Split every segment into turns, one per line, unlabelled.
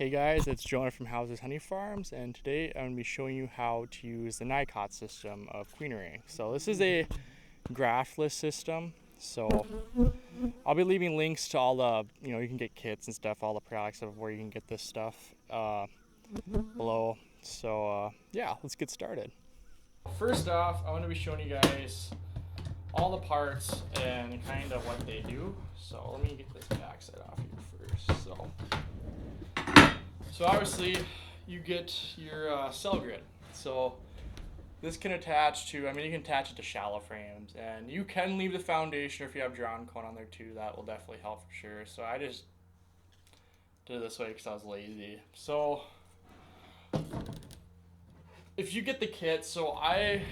Hey guys, it's Jonah from Houses Honey Farms, and today I'm going to be showing you how to use the Nicot system of queen rearing. So this is a graftless system, so I'll be leaving links to all the, you can get kits and stuff, all the products of where you can get this stuff below. So yeah, let's get started. First off, I want to be showing you guys all the parts and kind of what they do. So let me get this backside off here first. So obviously you get your cell grid. So this can attach to, you can attach it to shallow frames, and you can leave the foundation, or if you have drawn cone on there too, that will definitely help for sure. So I just did it this way because I was lazy. So if you get the kit, so I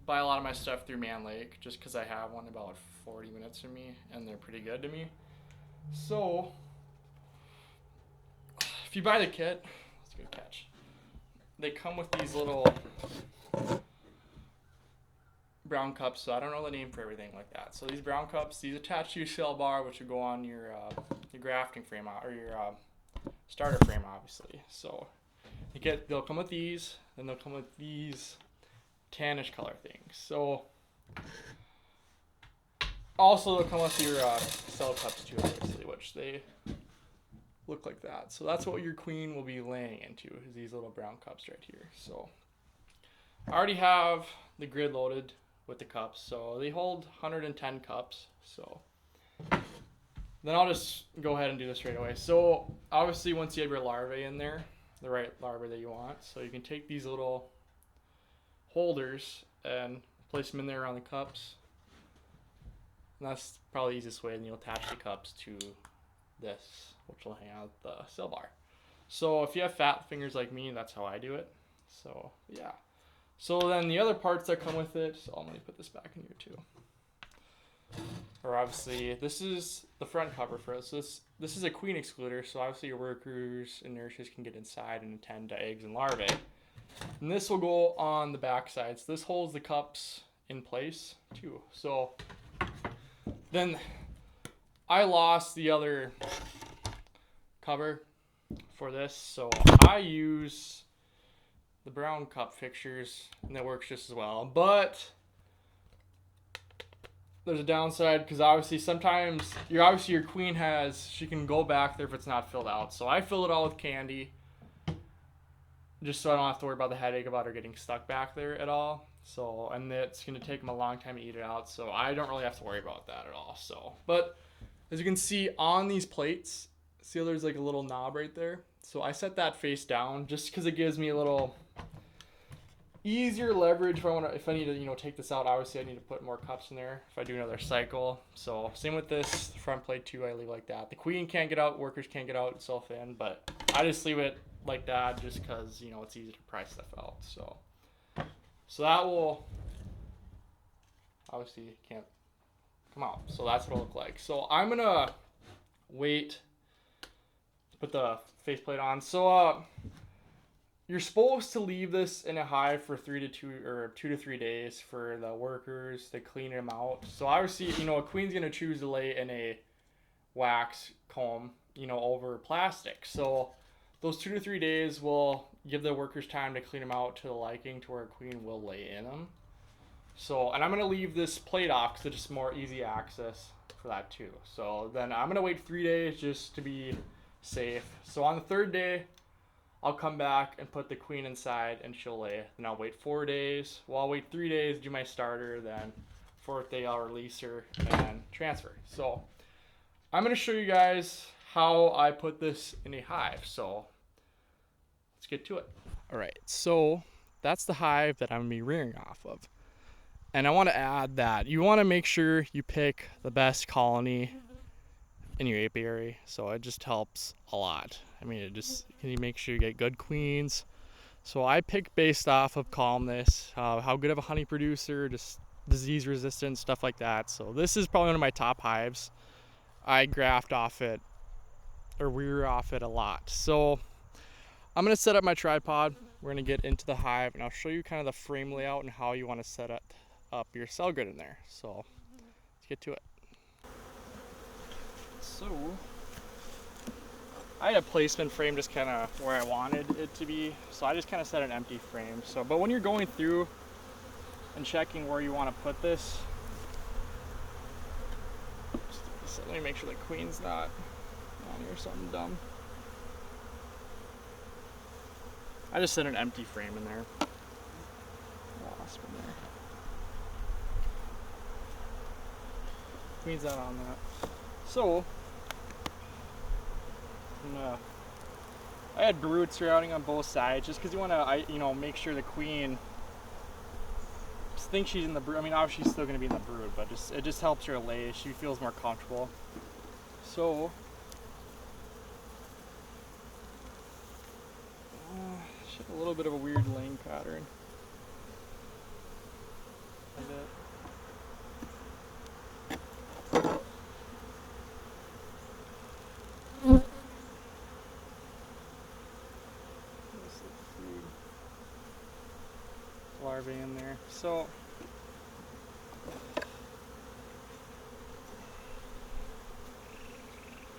buy a lot of my stuff through Man Lake just because I have one about 40 minutes from me and they're pretty good to me. So if you buy the kit, that's a good catch. They come with these little brown cups, so I don't know the name for everything like that. So these brown cups, these attach to your cell bar, which will go on your grafting frame or your starter frame, obviously. So they'll come with these, then they'll come with these tannish color things. So also they'll come with your cell cups too, obviously, which they look like that. So that's what your queen will be laying into, is these little brown cups right here. So I already have the grid loaded with the cups, so they hold 110 cups. So then I'll just go ahead and do this right away. So obviously once you have your larvae in there, the right larvae that you want, so you can take these little holders and place them in there around the cups, and that's probably the easiest way. And you'll attach the cups to this, which will hang out the cell bar. So if you have fat fingers like me, that's how I do it. So yeah. So then the other parts that come with it, so I'm going to put this back in here too. Or obviously, this is the front cover for us. This is a queen excluder, so obviously your workers and nurses can get inside and attend to eggs and larvae. And this will go on the back side. So this holds the cups in place too. So then I lost the other cover for this, so I use the brown cup fixtures, and that works just as well. But there's a downside, because obviously sometimes your queen she can go back there if it's not filled out. So I fill it all with candy, just so I don't have to worry about the headache about her getting stuck back there at all. So, and it's going to take them a long time to eat it out, so I don't really have to worry about that at all. So, but as you can see on these plates, see how there's like a little knob right there? So I set that face down just because it gives me a little easier leverage if I need to take this out. Obviously I need to put more cups in there if I do another cycle. So same with this front plate too, I leave like that. The queen can't get out, workers can't get out itself in, but I just leave it like that just because it's easy to pry stuff out. So that will obviously can't come out. So that's what it'll look like. So I'm gonna wait to put the faceplate on. So you're supposed to leave this in a hive for 2 to 3 days for the workers to clean them out. So obviously, a queen's gonna choose to lay in a wax comb, over plastic. So those 2 to 3 days will give the workers time to clean them out to the liking to where a queen will lay in them. So, and I'm gonna leave this plate off because it's just more easy access for that too. So then I'm gonna wait 3 days just to be safe. So on the 3rd day, I'll come back and put the queen inside and she'll lay. Then I'll wait 4 days. Well, I'll wait 3 days, do my starter, then 4th day I'll release her and transfer. So I'm gonna show you guys how I put this in a hive. So let's get to it. All right, so that's the hive that I'm gonna be rearing off of. And I want to add that you want to make sure you pick the best colony in your apiary. So it just helps a lot. Can you make sure you get good queens? So I pick based off of calmness, how good of a honey producer, just disease resistance, stuff like that. So this is probably one of my top hives. I graft off it or rear off it a lot. So I'm going to set up my tripod. We're going to get into the hive and I'll show you kind of the frame layout and how you want to set up your cell grid in there. So let's get to it. So I had a placement frame just kind of where I wanted it to be, so I just kind of set an empty frame. So, but when you're going through and checking where you want to put this, just let me make sure the queen's not on here, something dumb. I just set an empty frame in there. Wasp in there. Queen's not on that. So, I had brood surrounding on both sides just because you want to, make sure the queen thinks she's in the brood. I mean, obviously she's still going to be in the brood, but it just helps her lay. She feels more comfortable. So, she had a little bit of a weird laying pattern. Larvae in there. So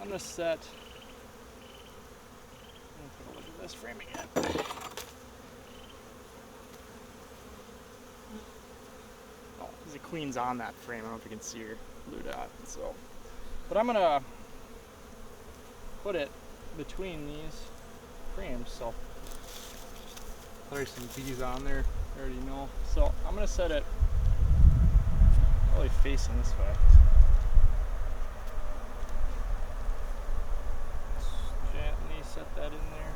I'm gonna set. Take a look at this frame again. Oh, the queen's on that frame. I don't know if you can see her blue dot. So, but I'm gonna put it between these frames. So there's some bees on there. I already know. So I'm gonna set it probably facing this way. Just gently set that in there.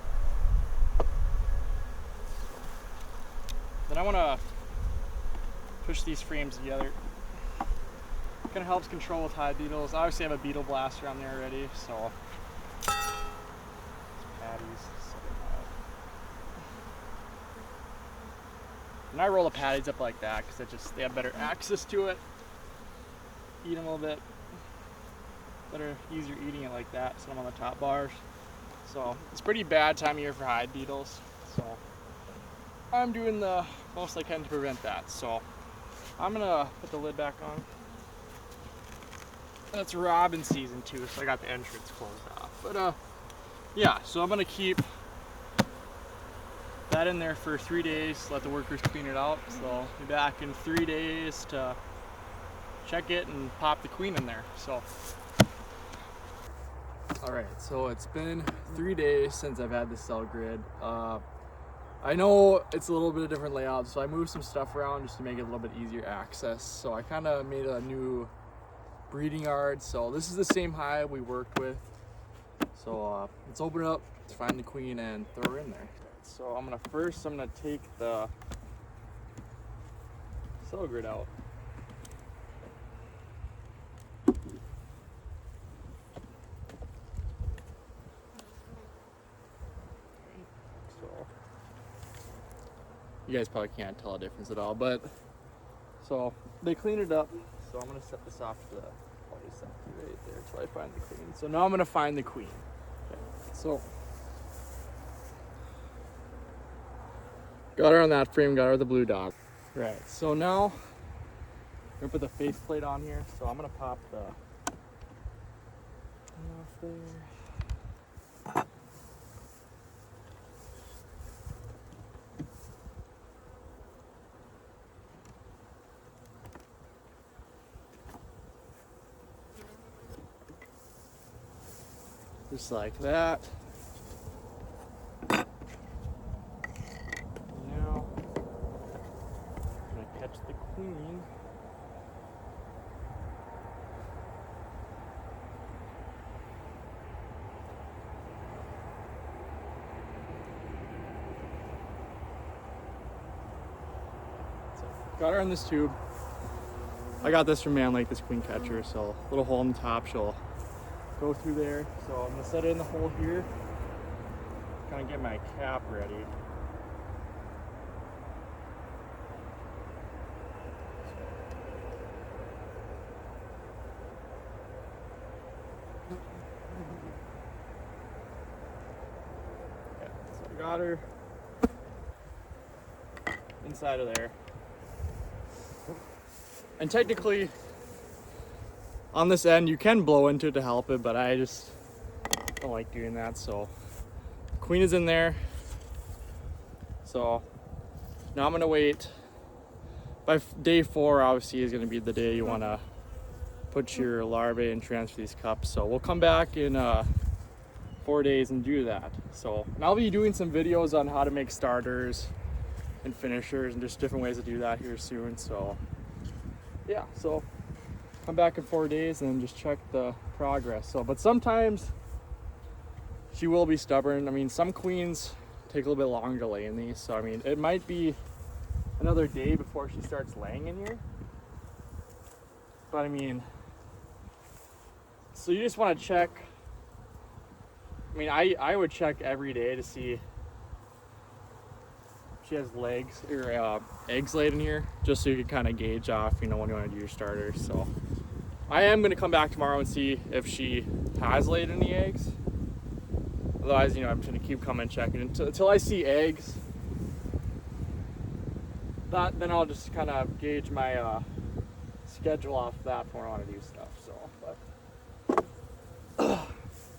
Then I wanna push these frames together. It kind of helps control with hive beetles. Obviously I have a beetle blaster on there already, so patties. And I roll the patties up like that because they have better access to it. Eat them a little bit better, easier eating it like that. So I'm on the top bars. So it's a pretty bad time of year for hive beetles. So I'm doing the most I can to prevent that. So I'm gonna put the lid back on. And it's robin season too, so I got the entrance closed off. But yeah, so I'm gonna keep that in there for 3 days, let the workers clean it out. So I'll be back in 3 days to check it and pop the queen in there. So all right, so it's been 3 days since I've had the cell grid. I know it's a little bit of different layout, so I moved some stuff around just to make it a little bit easier access. So I kind of made a new breeding yard. So this is the same hive we worked with. So let's open it up to find the queen and throw her in there. So I'm gonna take the cell grid out. So you guys probably can't tell a difference at all, but so they cleaned it up. So I'm gonna set this off to the right there until I find the queen. So now I'm gonna find the queen. Okay. So got her on that frame, got her the blue dot. Right, so now I'm gonna put the face plate on here. So I'm gonna pop the off there. Just like that. Now I'm gonna catch the queen. So, got her in this tube. I got this from Man Lake, this queen catcher. So little hole in the top, she'll go through there. So I'm gonna set it in the hole here. Kind of get my cap ready. Yeah, so I got her inside of there. And technically, on this end, you can blow into it to help it, but I just don't don't like doing that. So queen is in there. So now I'm gonna wait. By day 4, obviously, is gonna be the day you wanna put your larvae and transfer these cups. So we'll come back in 4 days and do that. So, and I'll be doing some videos on how to make starters and finishers and just different ways to do that here soon. So yeah, so come back in 4 days and just check the progress. So, but sometimes she will be stubborn. I mean, some queens take a little bit longer to lay in these. So I mean, it might be another day before she starts laying in here. But I mean, so you just want to check. I mean, I would check every day to see if she has legs or eggs laid in here, just so you can kind of gauge off, you know, when you want to do your starters. So I am going to come back tomorrow and see if she has laid any eggs. Otherwise, you know, I'm just going to keep coming and checking until I see eggs. Then I'll just kind of gauge my schedule off that before I want to do stuff. So,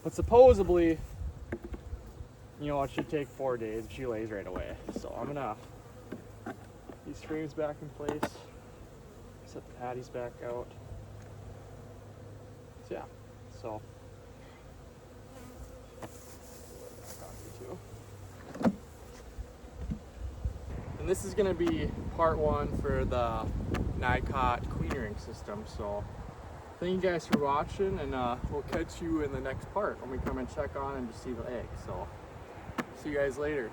but supposedly, you know, it should take 4 days if she lays right away. So I'm gonna get these frames back in place, set the patties back out. So yeah, so. And this is gonna be part 1 for the Nicot queen ring system. So thank you guys for watching, and we'll catch you in the next part when we come and check on and just see the eggs. So see you guys later.